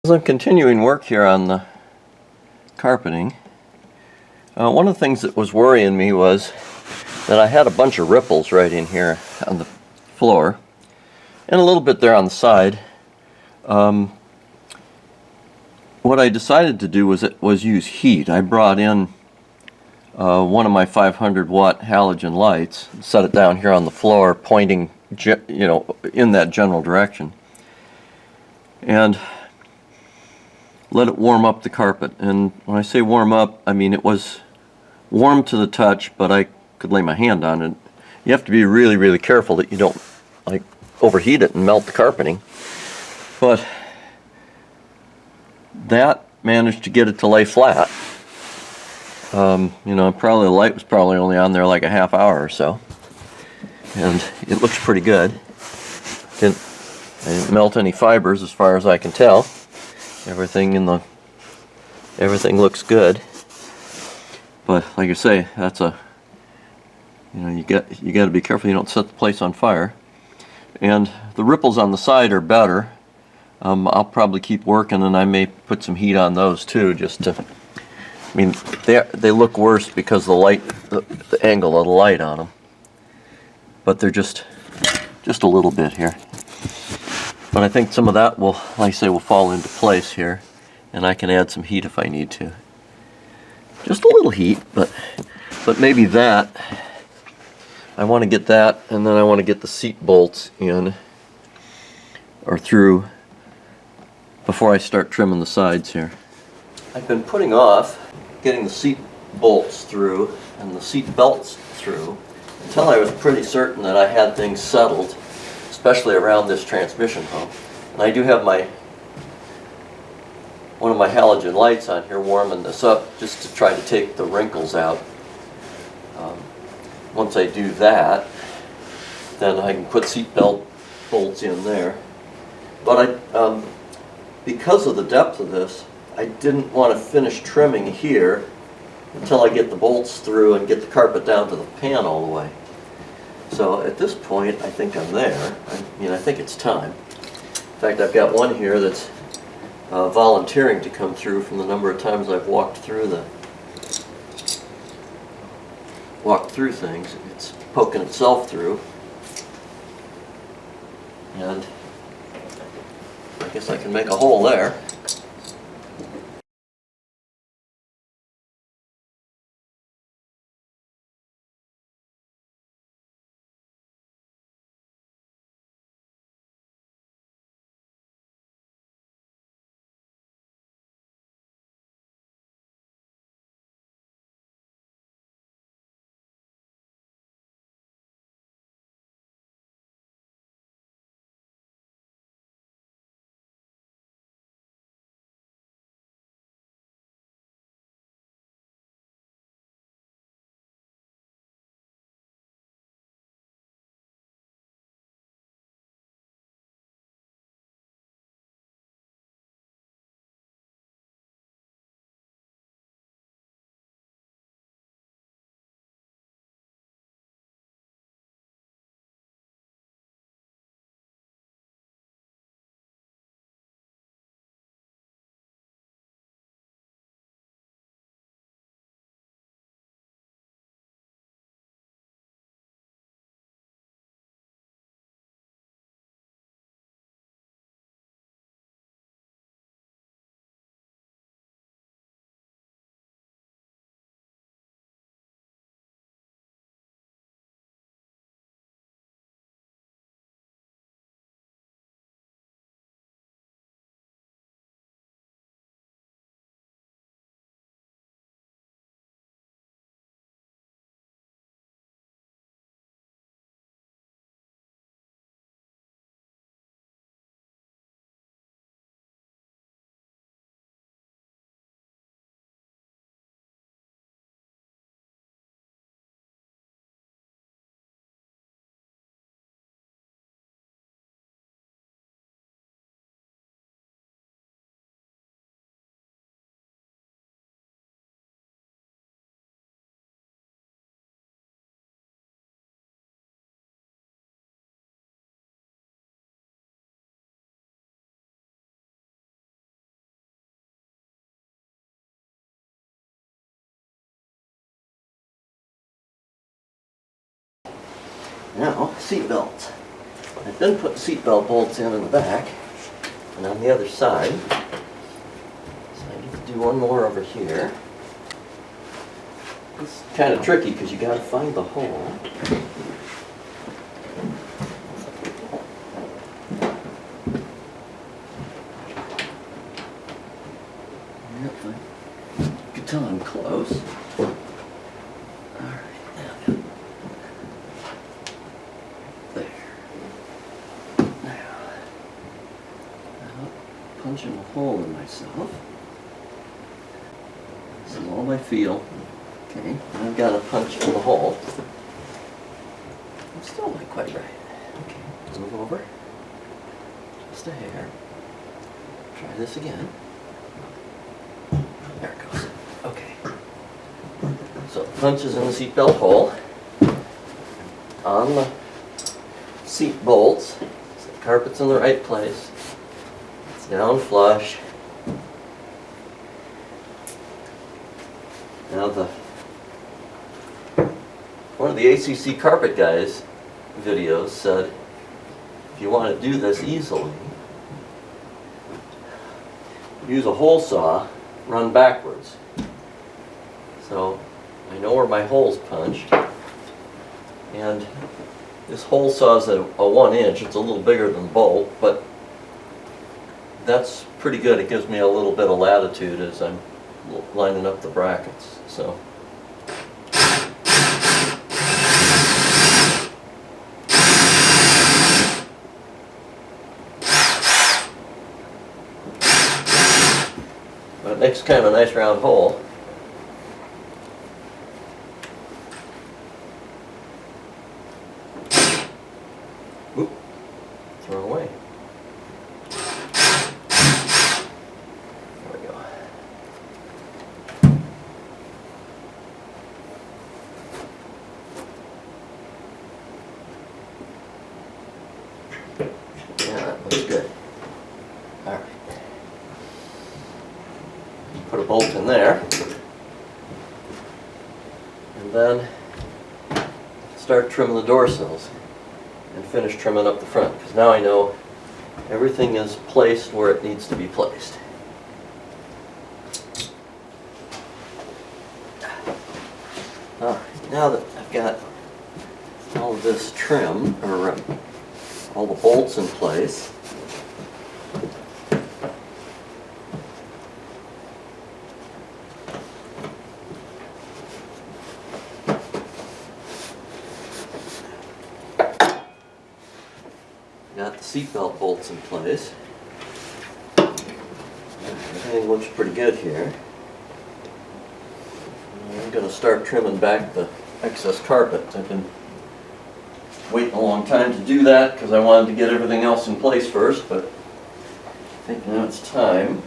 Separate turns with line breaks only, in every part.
As I'm continuing work here on the carpeting, one of the things that was worrying me was that I had a bunch of ripples right in here on the floor and a little bit there on the side. What I decided to do was use heat. I brought in one of my 500 watt halogen lights, set it down here on the floor pointing in that general direction, and let it warm up the carpet. And when I say warm up, I mean it was warm to the touch, but I could lay my hand on it. You have to be really, really careful that you don't overheat it and melt the carpeting. But that managed to get it to lay flat. Probably the light was probably only on there like a half hour or so, and it looks pretty good. I didn't melt any fibers as far as I can tell. Everything looks good, but like I say, that's you got to be careful you don't set the place on fire. And the ripples on the side are better. I'll probably keep working, and I may put some heat on those too, just to. I mean, they look worse because the angle of the light on them, but they're just a little bit here. But I think some of that will, like I say, will fall into place here, and I can add some heat if I need to. Just a little heat, but maybe that. I want to get that, and then I want to get the seat bolts in or through before I start trimming the sides here. I've been putting off getting the seat bolts through and the seat belts through until I was pretty certain that I had things settled, especially around this transmission pump. And I do have one of my halogen lights on here warming this up just to try to take the wrinkles out. Once I do that, then I can put seat belt bolts in there. But because of the depth of this, I didn't want to finish trimming here until I get the bolts through and get the carpet down to the pan all the way. So at this point, I think I'm there. I think it's time. In fact, I've got one here that's volunteering to come through from the number of times I've walked through things. It's poking itself through, and I guess I can make a hole there. Now, seat belts. I've been putting seat belt bolts in the back and on the other side. So I need to do one more over here. It's kind of tricky because you got to find the hole. Yep, you can tell I'm close. Punching a hole in myself. This is all I feel. Okay, I've got to punch in the hole. I'm still not quite right. Okay, move over. Just a hair. Try this again. There it goes. Okay. So it punches in the seatbelt hole. On the seat bolts. So the carpet's in the right place. Down flush. Now one of the ACC carpet guys videos said if you want to do this easily, use a hole saw, run backwards. So I know where my hole's punched, and this hole saw is a 1 inch. It's a little bigger than the bolt, but that's pretty good. It gives me a little bit of latitude as I'm lining up the brackets. So. But it makes kind of a nice round hole. Oop, throw away. Looks good. All right. Put a bolt in there. And then start trimming the door sills and finish trimming up the front, because now I know everything is placed where it needs to be placed. All right. Now that I've got all of this trim, or all the bolts in place, got the seatbelt bolts in place. Everything looks pretty good here. I'm going to start trimming back the excess carpet. I've been waiting a long time to do that because I wanted to get everything else in place first, but I think now it's time.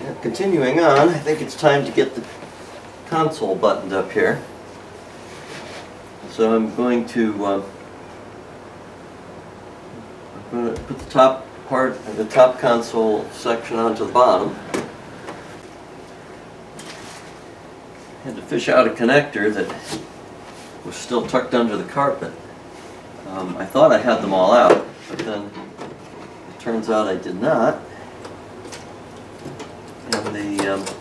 And continuing on, I think it's time to get the console buttoned up here. So I'm going to put the top the top console section onto the bottom. Had to fish out a connector that was still tucked under the carpet. I thought I had them all out, but then it turns out I did not. And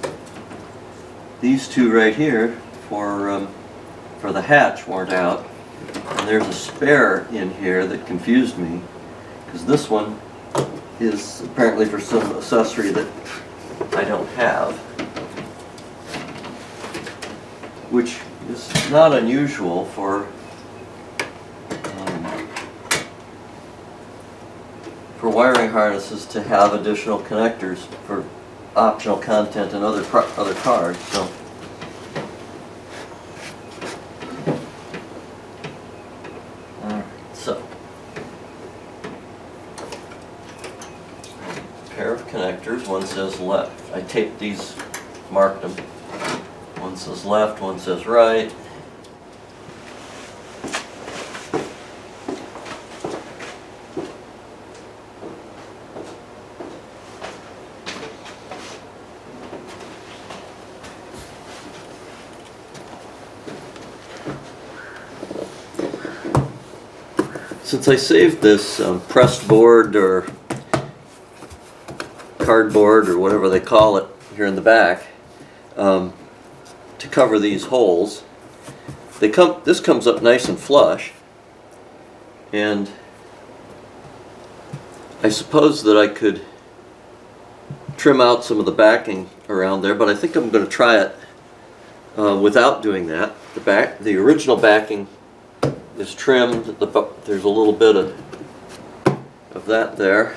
these two right here for the hatch weren't out. And there's a spare in here that confused me, because this one is apparently for some accessory that I don't have, which is not unusual for wiring harnesses to have additional connectors for optional content in other cards. So. So, pair of connectors, one says left. I taped these, marked them. One says left, one says right. Since I saved this pressed board or cardboard or whatever they call it here in the back to cover these holes, this comes up nice and flush, and I suppose that I could trim out some of the backing around there, but I think I'm going to try it without doing that. The original backing is trimmed. There's a little bit of that there.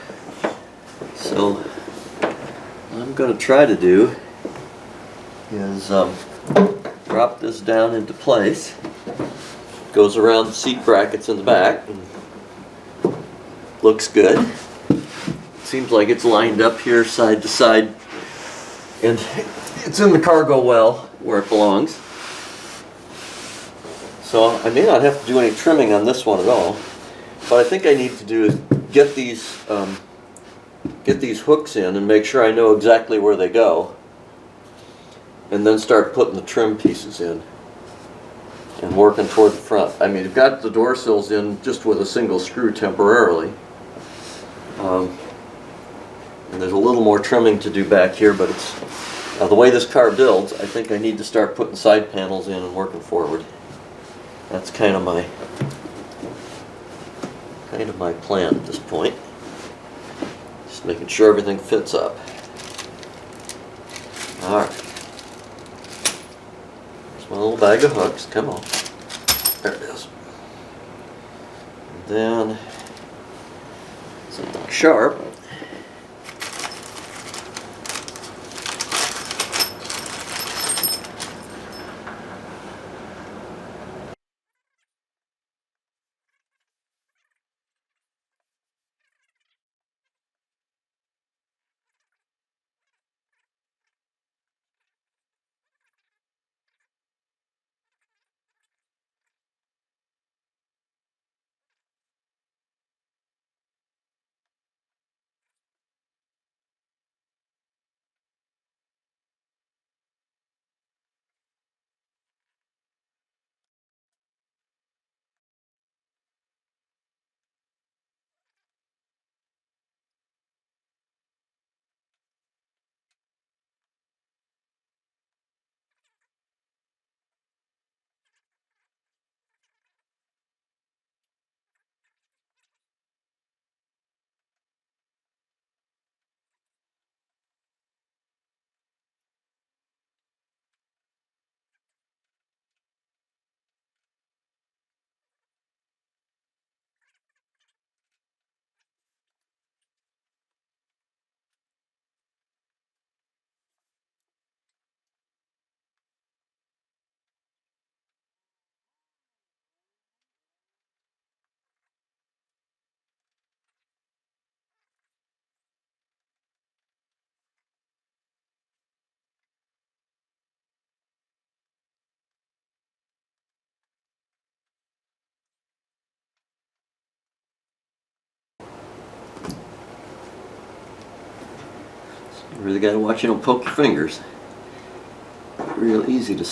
So what I'm going to try to do is drop this down into place. Goes around the seat brackets in the back. And looks good. Seems like it's lined up here side to side, and it's in the cargo well where it belongs. So I may not have to do any trimming on this one at all. What I think I need to do is get these hooks in and make sure I know exactly where they go, and then start putting the trim pieces in and working toward the front. I mean, I've got the door sills in just with a single screw temporarily, and there's a little more trimming to do back here, but it's the way this car builds, I think I need to start putting side panels in and working forward. That's kind of my plan at this point. Just making sure everything fits up. All right. There's my little bag of hooks. Come on. There it is. And then something sharp. You really got to watch you don't poke your fingers. Real easy to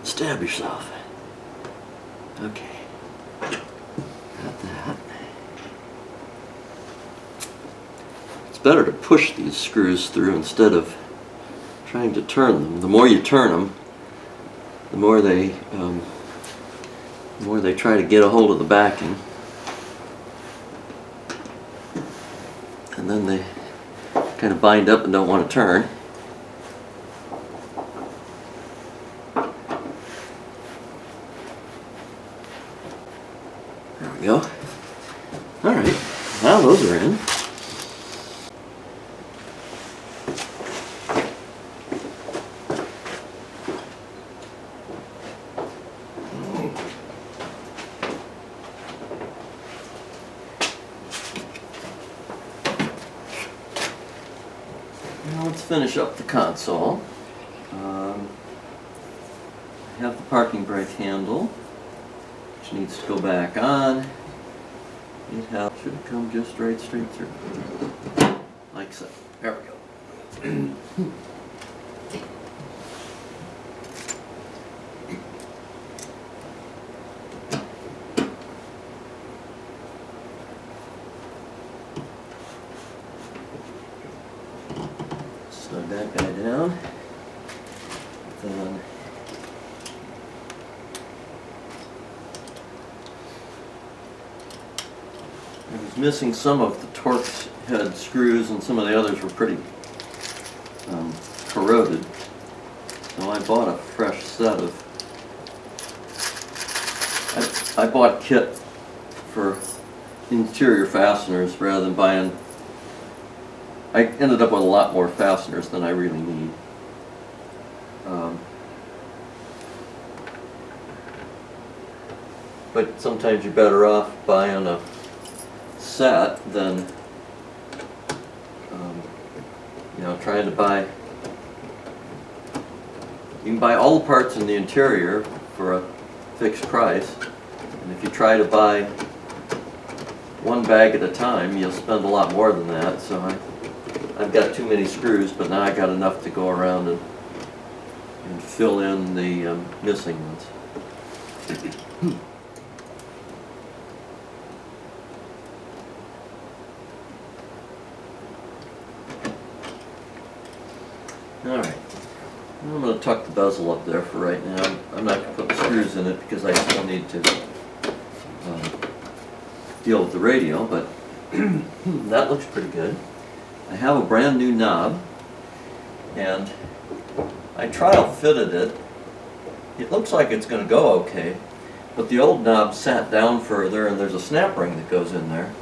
stab yourself. Okay. Got that. It's better to push these screws through instead of trying to turn them. The more you turn them, the more they try to get a hold of the backing, and then they kind of bind up and don't want to turn. There we go. All right, now those are in. Now let's finish up the console. I have the parking brake handle, which needs to go back on. Should have come just straight through. Like so. There we go. Snug that guy down. Then I was missing some of the Torx head screws, and some of the others were pretty corroded. So I bought a fresh set of. I bought a kit for interior fasteners rather than buying. I ended up with a lot more fasteners than I really need. But sometimes you're better off buying a set than trying to buy. You can buy all the parts in the interior for a fixed price, and if you try to buy one bag at a time, you'll spend a lot more than that. So I've got too many screws, but now I got enough to go around and fill in the missing ones. Alright, I'm going to tuck the bezel up there for right now. I'm not going to put the screws in it because I still need to deal with the radio, but that looks pretty good. I have a brand new knob, and I trial fitted it. It looks like it's going to go okay, but the old knob sat down further, and there's a snap ring that goes in there,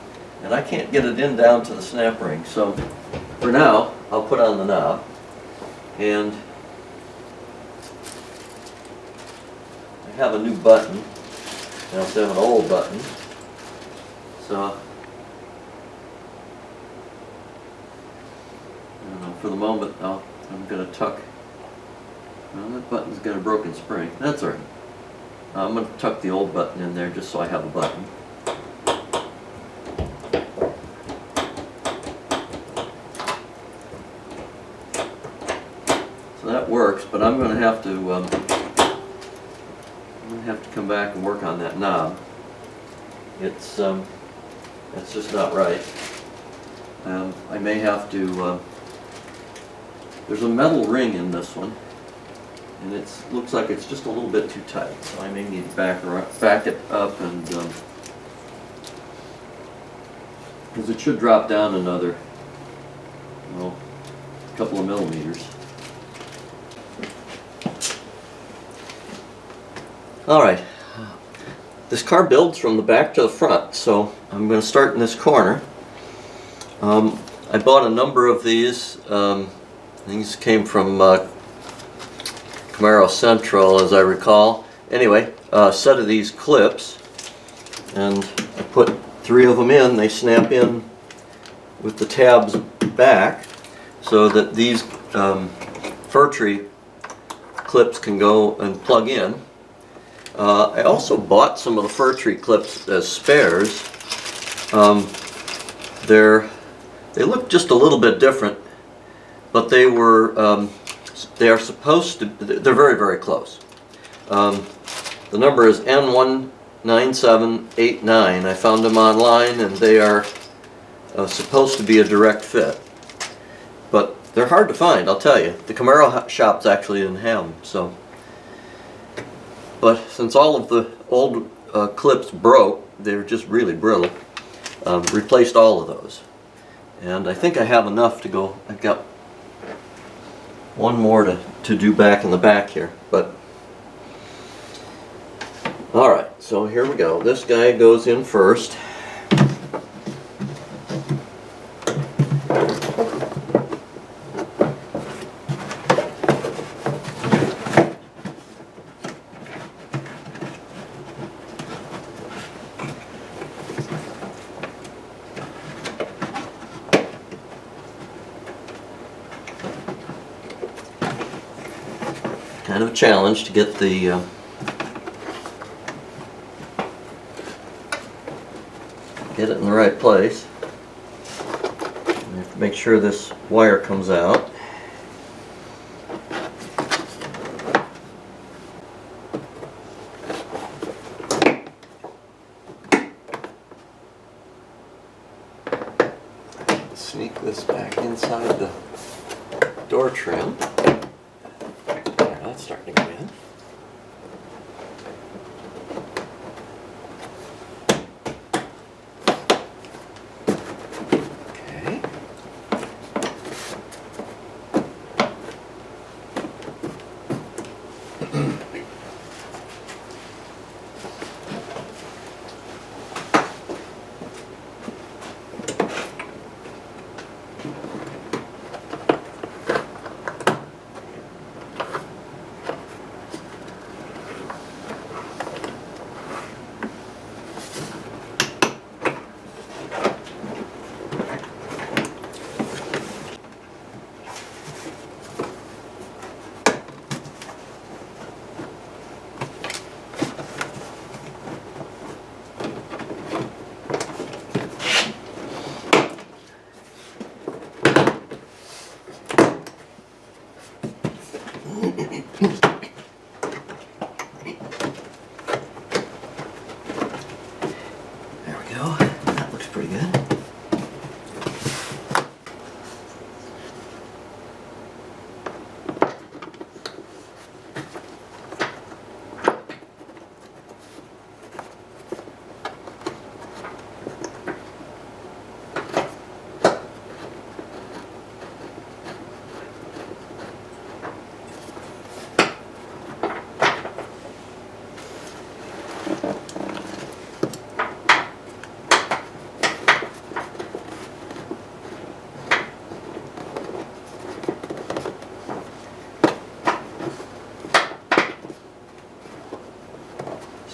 and I can't get it in down to the snap ring. So for now, I'll put on the knob, and I have a new button. I also have an old button. So for the moment, I'm going to tuck. Well, that button's got a broken spring. That's all right. I'm going to tuck the old button in there just so I have a button. So that works, but I'm going to have to. Come back and work on that knob. It's just not right. I may have to. There's a metal ring in this one, and it looks like it's just a little bit too tight. So I may need to back it up, and because it should drop down another, couple of millimeters. All right. This car builds from the back to the front, so I'm going to start in this corner. I bought a number of these. These came from Camaro Central, as I recall. Anyway, a set of these clips, and I put 3 of them in. They snap in with the tabs back, so that these fir tree clips can go and plug in. I also bought some of the fir tree clips as spares. They look just a little bit different, but they they are supposed to, they're very, very close. The number is N19789. I found them online, and they are supposed to be a direct fit. But they're hard to find, I'll tell you. The Camaro shops actually didn't have them, so. But since all of the old clips broke, they're just really brittle, replaced all of those. And I think I have enough to go. I've got one more to do back in the back here. But alright, so here we go. This guy goes in first. Kind of a challenge to get the get it in the right place. You have to make sure this wire comes out. Sneak this back inside the door trim. That's starting to go in. Okay. There we go. That looks pretty good.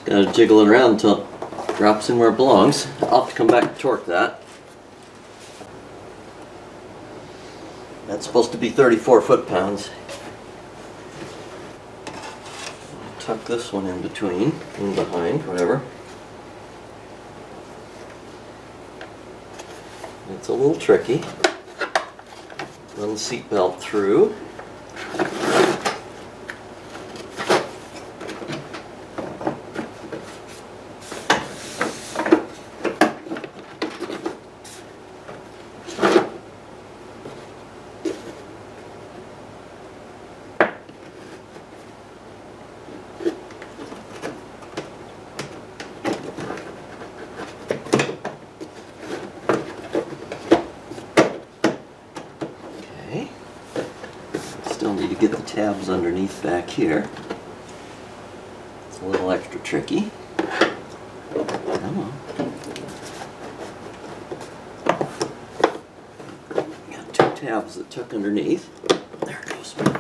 Gotta jiggle it around until it drops in where it belongs. I'll have to come back and torque that. That's supposed to be 34 foot-pounds. Tuck this one in between, in behind, whatever. It's a little tricky. Run the seat belt through. Still need to get the tabs underneath back here. It's a little extra tricky. Come on. Got two tabs that tuck underneath. There it goes. I'm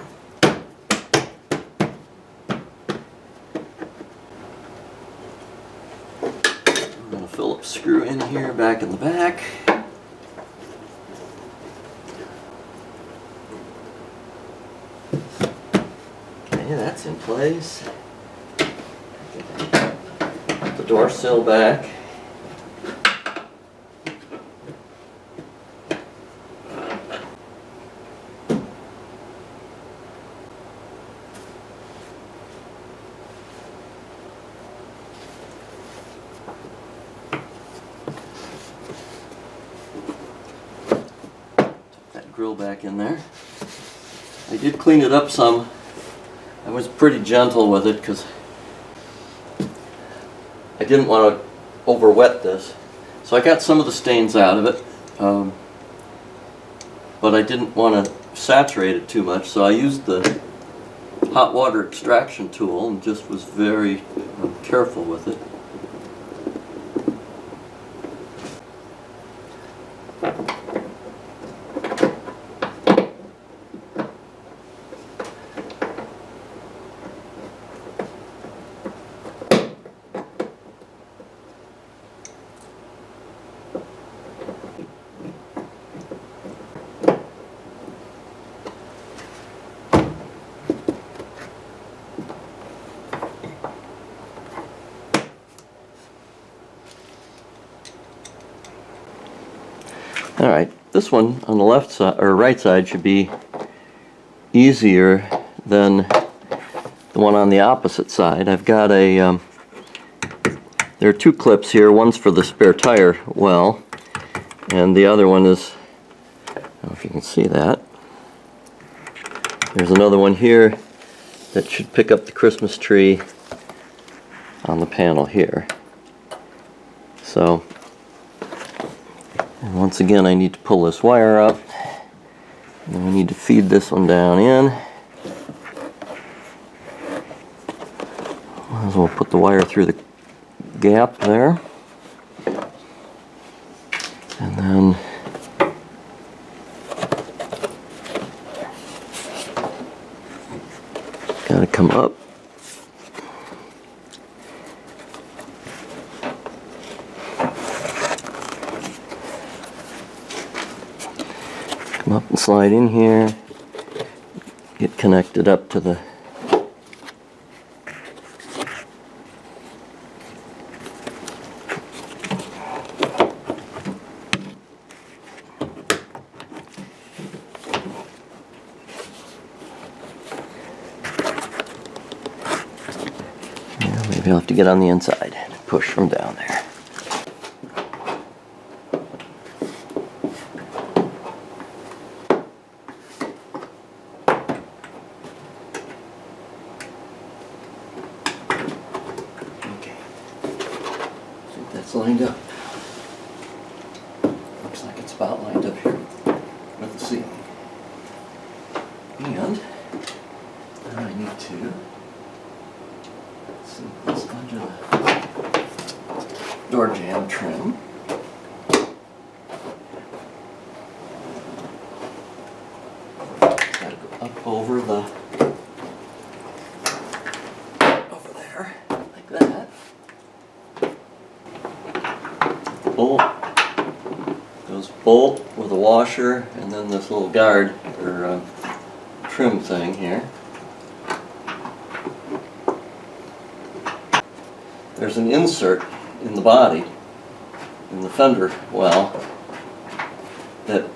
going to Phillips screw in here back in the back. That's in place. Put the door sill back. grill back in there. I did clean it up some. I was pretty gentle with it because I didn't want to over wet this. So I got some of the stains out of it, but I didn't want to saturate it too much, so I used the hot water extraction tool and just was very careful with it. Alright, this one on the left side, or right side, should be easier than the one on the opposite side. I've got a, there are two clips here. One's for the spare tire well, and the other one is, I don't know if you can see that. There's another one here that should pick up the Christmas tree on the panel here. So, and once again, I need to pull this wire up, and then we need to feed this one down in. Might as well put the wire through the gap there, and then got to come up. Come up and slide in here, get connected up to the maybe I'll have to get on the inside and push from down there. Lined up. Looks like it's about lined up here with the ceiling. And now I need to see this under the door jamb trim. Gotta go up over there, like that. Bolt goes bolt with a washer, and then this little guard or trim thing here. There's an insert in the body, in the fender well, that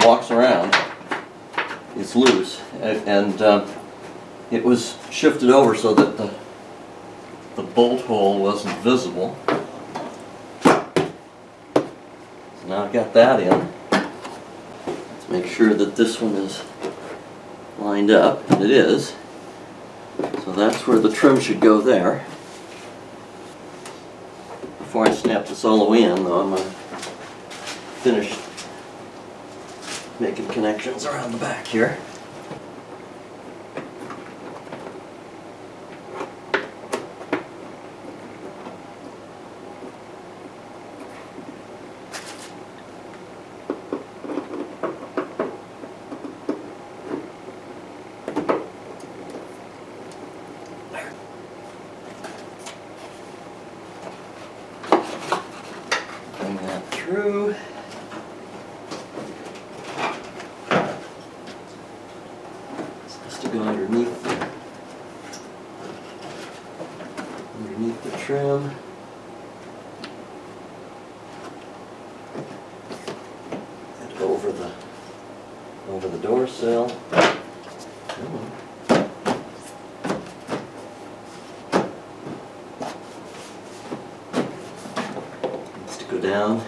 walks around. It's loose, and it was shifted over so that the bolt hole wasn't visible. Now I've got that in. Let's make sure that this one is lined up, and it is. So that's where the trim should go there. Before I snap this all the way in, though, I'm going to finish making connections around the back here. Through. This has to go underneath the trim. And over the door sill. Needs to go down.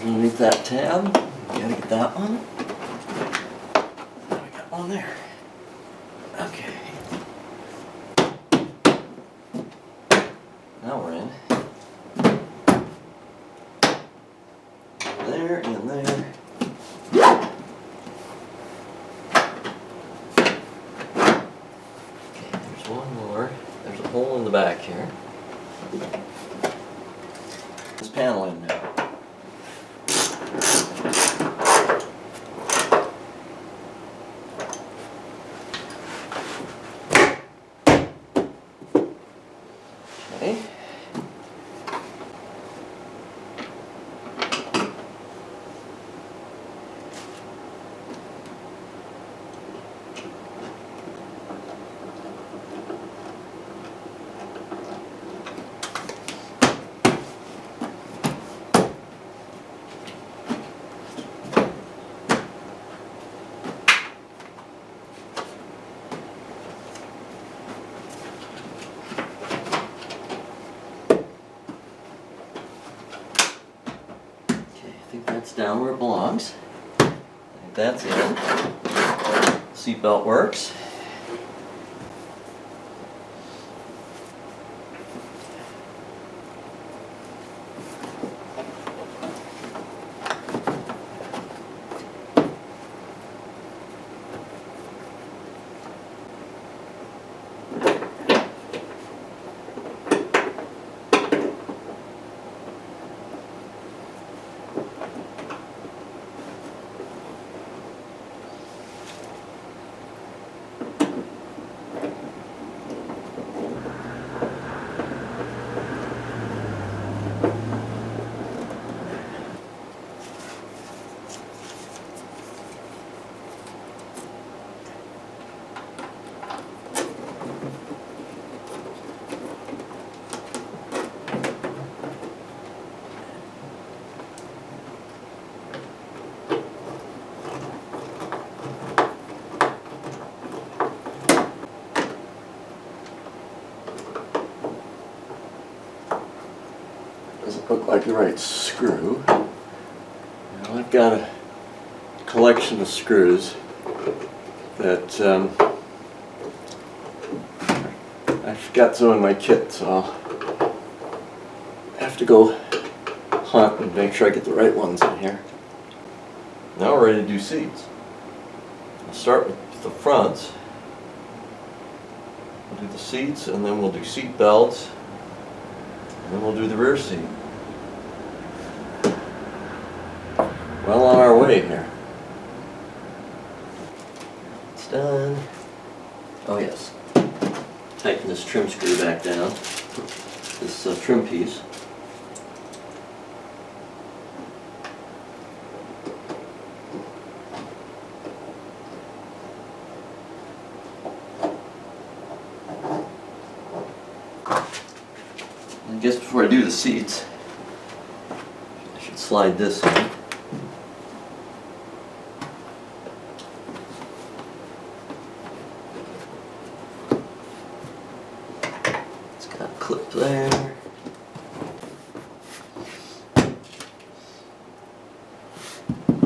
underneath that tab. You gotta get that one. We got one there. Okay. Now we're in. There and there. Okay, there's one more. There's a hole in the back here. This panel in now. Okay. I think that's down where it belongs. I think that's in. Seatbelt works. Doesn't look like the right screw. Now I've got a collection of screws that I've got some in my kit, so I'll have to go hunt and make sure I get the right ones in here. Now we're ready to do seats. I'll start with the front. We'll do the seats, and then we'll do seat belts. And then we'll do the rear seat. Well on our way here. It's done. Oh yes. Tighten this trim screw back down. This trim piece. I guess before I do the seats, I should slide this in. It's got a clip there.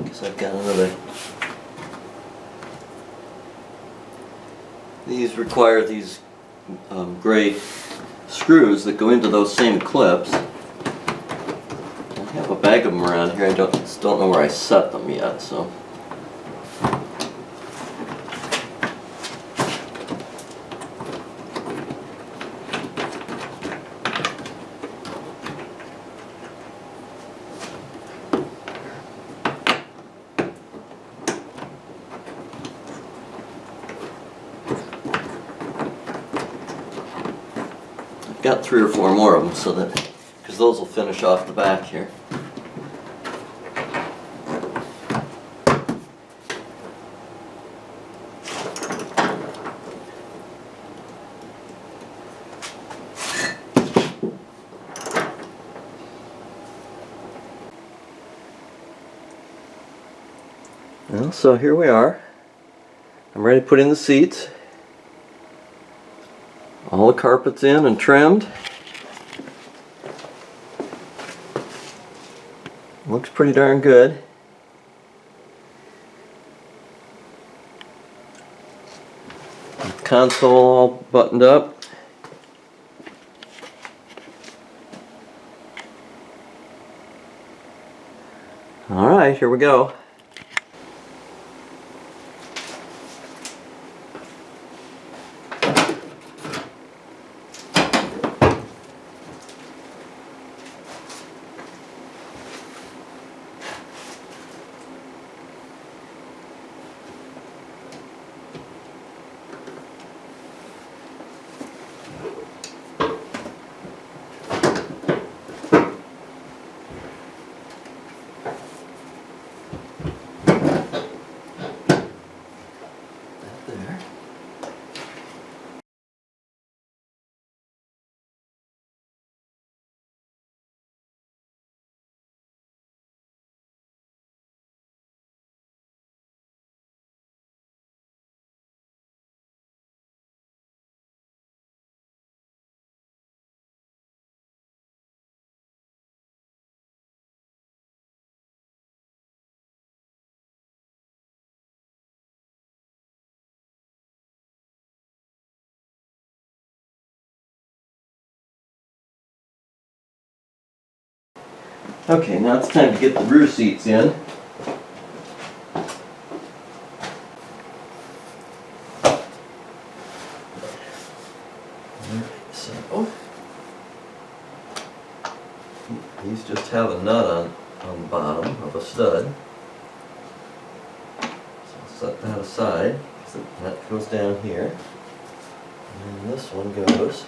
Guess I've got another. These require these gray screws that go into those same clips. I have a bag of them around here. I just don't know where I set them yet, so. Got 3 or 4 more of them, so that, because those will finish off the back here. Well, so here we are. I'm ready to put in the seats. All the carpet's in and trimmed. Looks pretty darn good. Console all buttoned up. All right, here we go. There. Okay, now it's time to get the rear seats in. So these just have a nut on the bottom of a stud. So I'll set that aside, because that goes down here. And then this one goes, there's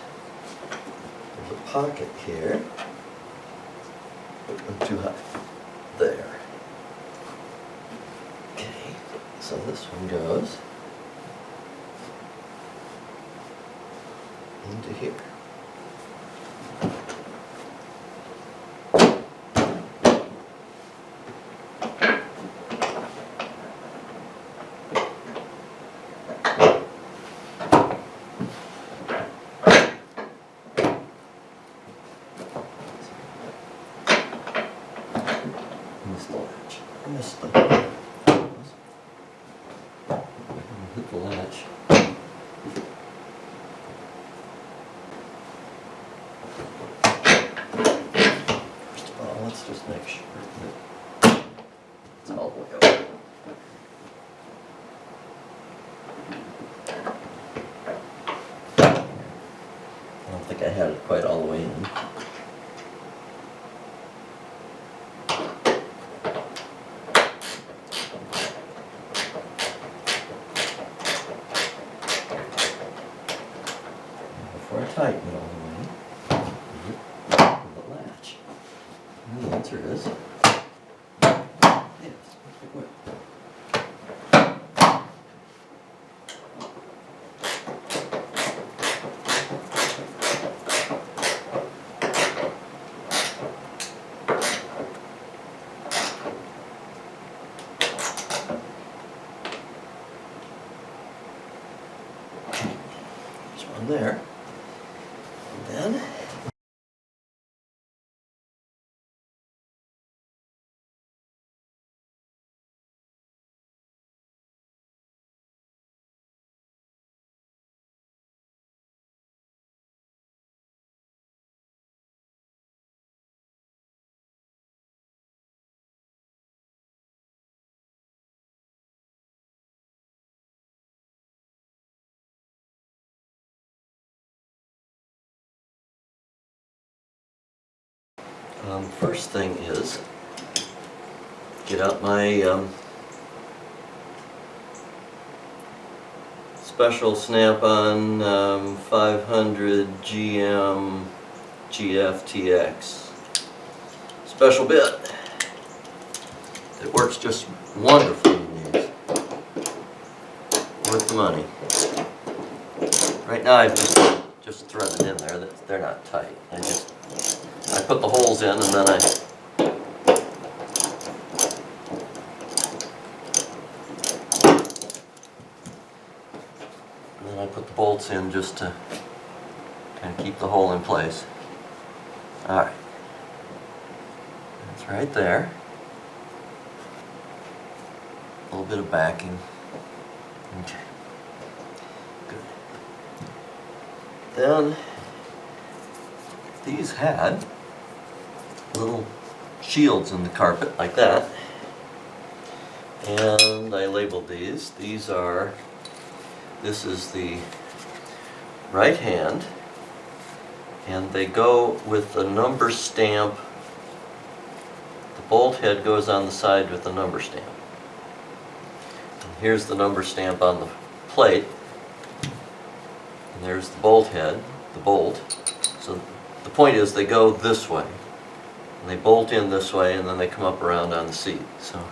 a pocket here. I'm too high. There. Okay, so this one goes into here. Missed the hit the latch. First of all, let's just make sure that it's all the way up. I don't think I had it quite all the way in. Before I tighten it all the way, the latch. And the answer is yes. There's one there. And then first thing is get out my special snap-on 500 GM GFTX special bit. It works just wonderfully in these. Worth the money. Right now I've just threaded in there. They're not tight. I put the holes in and then I put the bolts in just to kind of keep the hole in place. Alright. That's right there. A little bit of backing. Okay. Good. Then these had little shields in the carpet like that. And I labeled these. This is the right hand, and they go with the number stamp. The bolt head goes on the side with the number stamp. And here's the number stamp on the plate. And there's the bolt head, the bolt. So the point is they go this way. And they bolt in this way, and then they come up around on the seat. So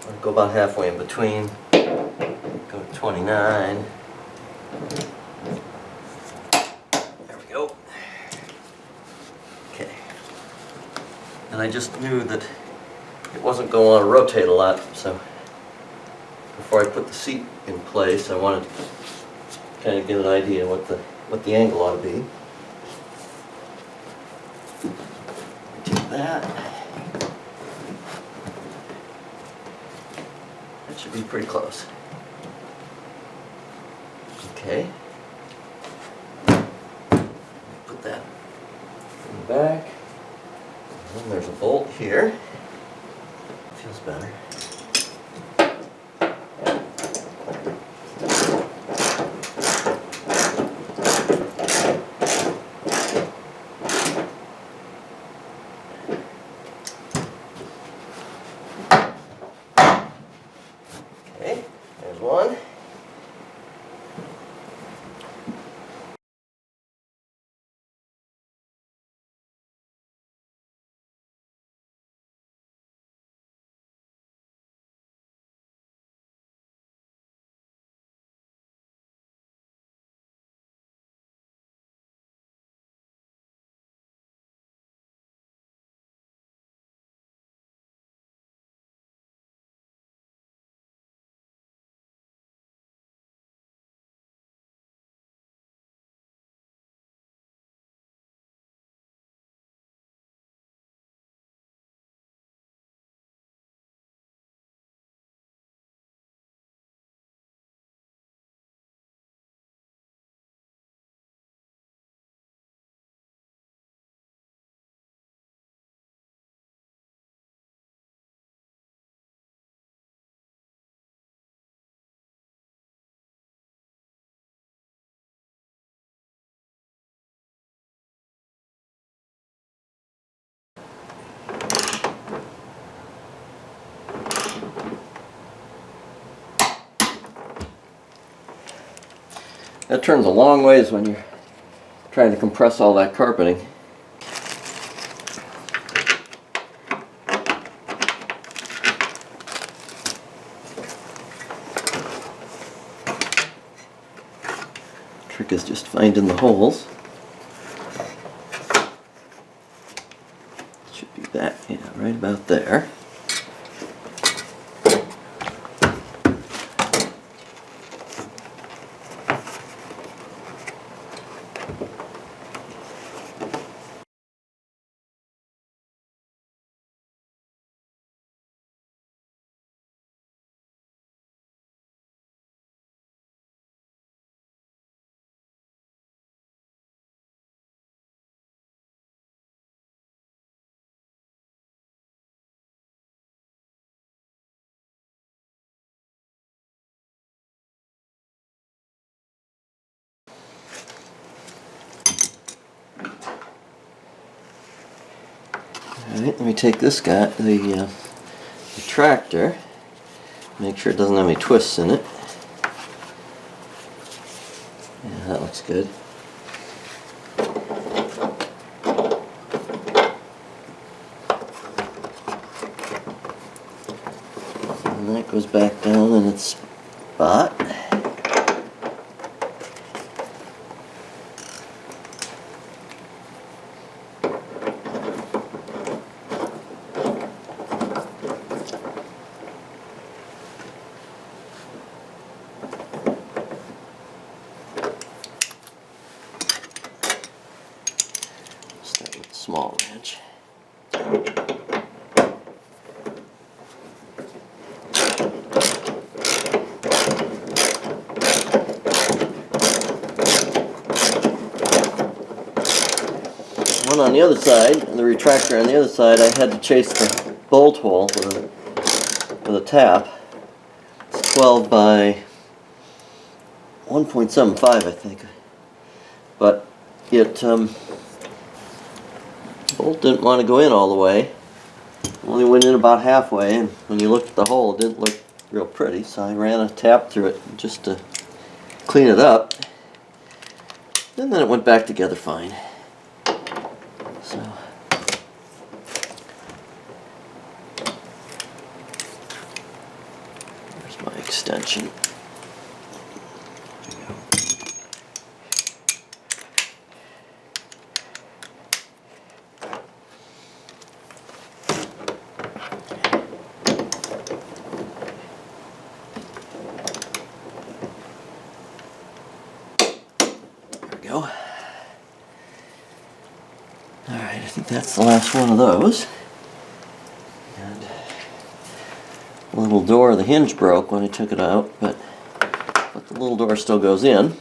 I'll go about halfway in between. Go to 29. There we go. Okay. And I just knew that it wasn't going to want to rotate a lot, so before I put the seat in place, I wanted to kind of get an idea what the angle ought to be. Take that. That should be pretty close. Okay. Put that in the back. And then there's a bolt here. Feels better. Okay, there's one. That turns a long ways when you're trying to compress all that carpeting. Trick is just finding the holes. Should be that, yeah, right about there. Alright, let me take this guy, the tractor, make sure it doesn't have any twists in it. Yeah, that looks good. And that goes back down in its spot. small wrench. One on the other side, and the retractor on the other side, I had to chase the bolt hole with a tap. It's 12 by 1.75, I think. But it bolt didn't want to go in all the way. Only went in about halfway, and when you looked at the hole, it didn't look real pretty. So I ran a tap through it just to clean it up, and then it went back together fine. So here's my extension. Go. Alright, I think that's the last one of those. And the little door, the hinge broke when I took it out, but the little door still goes in.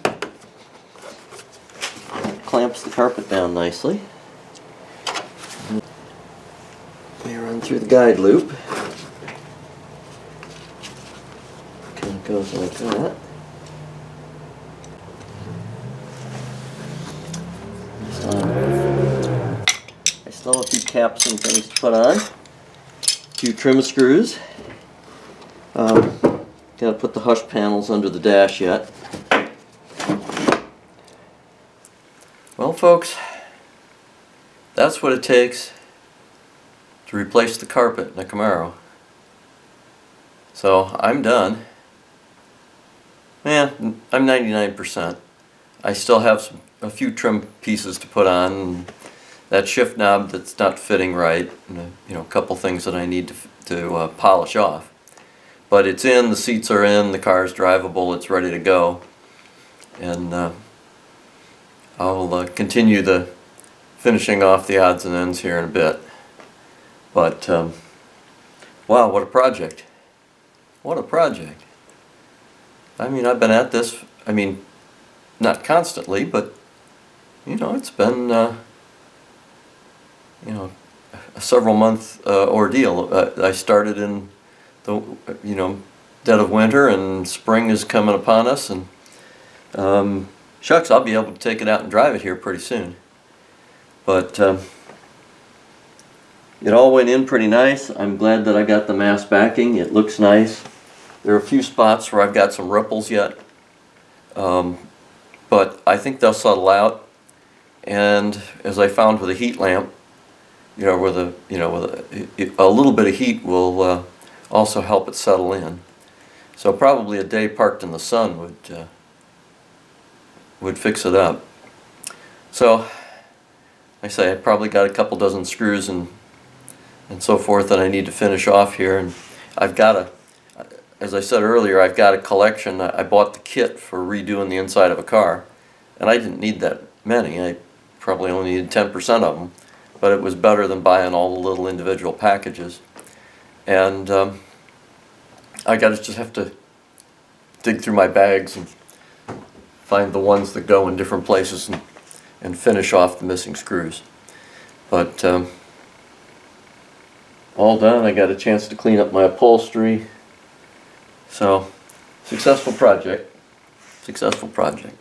Clamps the carpet down nicely. We run through the guide loop. Kind of goes like that. I still have a few caps and things to put on. A few trim screws. Got to put the hush panels under the dash yet. Well, folks, that's what it takes to replace the carpet in a Camaro. So I'm done. Man, I'm 99%. I still have a few trim pieces to put on. That shift knob that's not fitting right, and a couple things that I need to polish off. But it's in, the seats are in, the car's drivable, it's ready to go. And I'll continue the finishing off the odds and ends here in a bit. But wow, what a project. What a project. I mean, I've been at this, not constantly, but it's been a several month ordeal. I started in the dead of winter, and spring is coming upon us, and shucks, I'll be able to take it out and drive it here pretty soon. But it all went in pretty nice. I'm glad that I got the mass backing. It looks nice. There are a few spots where I've got some ripples yet, but I think they'll settle out. And as I found with a heat lamp, with a little bit of heat will also help it settle in. So probably a day parked in the sun would fix it up. So I say I probably got a couple dozen screws and so forth that I need to finish off here, and I've got as I said earlier, I've got a collection. I bought the kit for redoing the inside of a car, and I didn't need that many. I probably only needed 10% of them, but it was better than buying all the little individual packages. And I just have to dig through my bags and find the ones that go in different places and finish off the missing screws. But all done. I got a chance to clean up my upholstery. So, successful project. Successful project.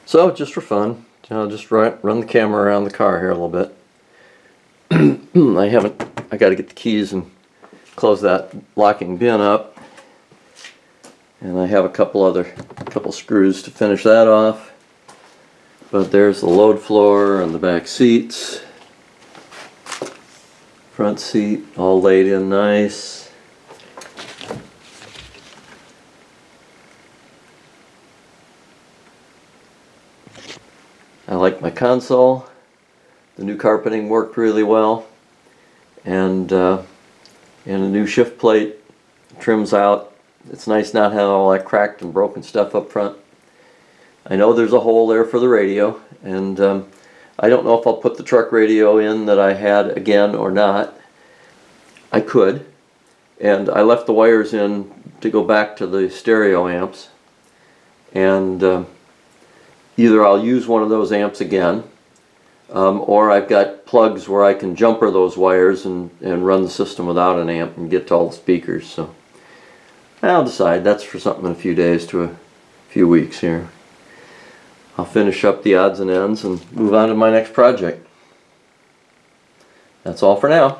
So just for fun, just run the camera around the car here a little bit. I got to get the keys and close that locking bin up. And I have a couple screws to finish that off. But there's the load floor and the back seats. Front seat all laid in nice. I like my console. The new carpeting worked really well, and a new shift plate trims out. It's nice not having all that cracked and broken stuff up front. I know there's a hole there for the radio, and I don't know if I'll put the truck radio in that I had again or not. I could. And I left the wires in to go back to the stereo amps. And either I'll use one of those amps again, or I've got plugs where I can jumper those wires and run the system without an amp and get to all the speakers. So I'll decide. That's for something in a few days to a few weeks here. I'll finish up the odds and ends and move on to my next project. That's all for now.